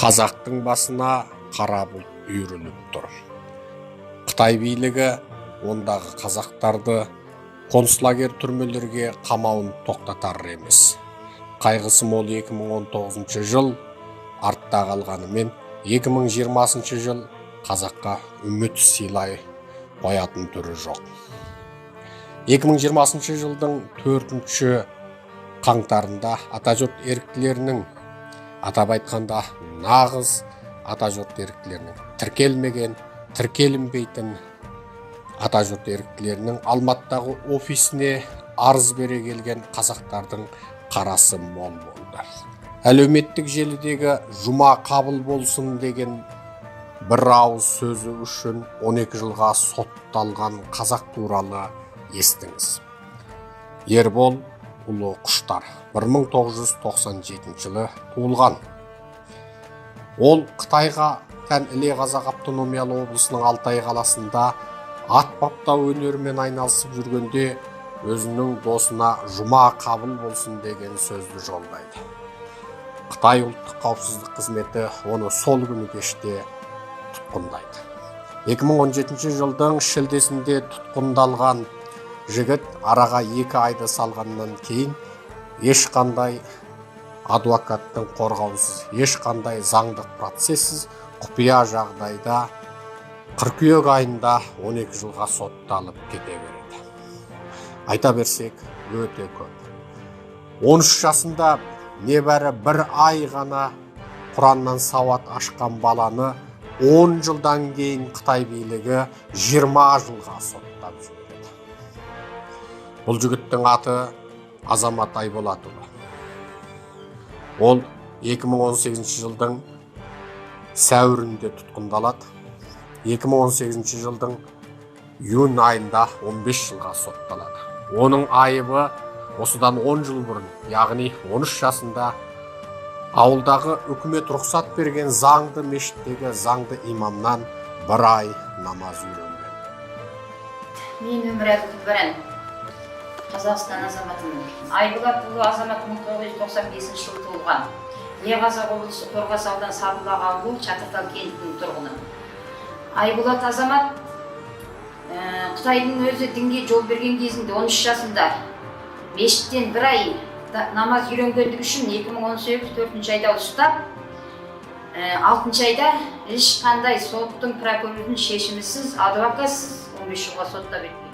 Қазақтың басына қара бұлт үйіріліп тұр. Қытай билігі ондағы қазақтарды концлагер түрмелерге қамауын тоқтатар емес. Қайғысы мол 2019 жыл артта қалғанымен 2020 жыл қазаққа үміт сыйлай қоятын түрі жоқ. 2020 жылдың 4 қаңтарында атажұрт еріктілерінің, атап айтқанда нағыз атажұрт еріктілерінің, тіркелмеген, тіркелінбейтін атажұрт еріктілерінің Алматыдағы офисіне арыз бере келген қазақтардың қарасы мол болды. Әлеуметтік желідегі жұма қабыл болсын деген бір ауыз сөзі үшін 12 жылға сотталған қазақ туралы естіңіз. Ербол Ұлы Құштар 1997 жылы туылған. Ол Қытайға тән Іле Қазақ автономиялы облысының Алтай қаласында ат баптау өнерімен айналысып жүргенде өзінің досына жұма қабыл болсын деген сөзді жолдайды. Қытай ұлттық қауіпсіздік қызметі оны сол күні кеште тұтқындайды. 2017 жылдың шілдесінде тұтқындалған жігіт араға 2 айды салғаннан кейін ешқандай адвокаттың қорғаусыз, ешқандай заңдық процессіз құпия жағдайда қыркүйек айында 12 жылға сотталып кете береді. Айта берсек, өте көп. 13 жасында небәрі 1 ай ғана Құраннан сауат ашқан баланы 10 жылдан кейін Қытай билігі 20 жылға соттап жібереді. Бұл жігіттің аты Азамат Айболатұлы. Ол 2018 жылдың сәуірінде тұтқындалады. 2018 жылдың июнь айында 15 жылға сотталады. Оның айыбы осыдан 10 жыл бұрын, яғни 13 жасында ауылдағы үкімет рұқсат берген заңды мешіттегі заңды имамнан 1 ай намаз үйренген. Мен Өмірәлі Күлбаран, Қазақстан азаматымын. Айболатұлы Азамат 1995 жылы туылған. Іле Қазақ облысы Қорғас ауданы Сабылақ ауылы Шатыртал кентінің тұрғыны. Айболат Азамат Қытайдың өзі дінге жол берген кезінде 13 жасында мешіттен 1 ай намаз үйренгендігі үшін 2018 4 айда ұстап, 6 айда ешқандай соттың прокурордың шешімісіз, адвокатсыз 15 жылға соттап етті.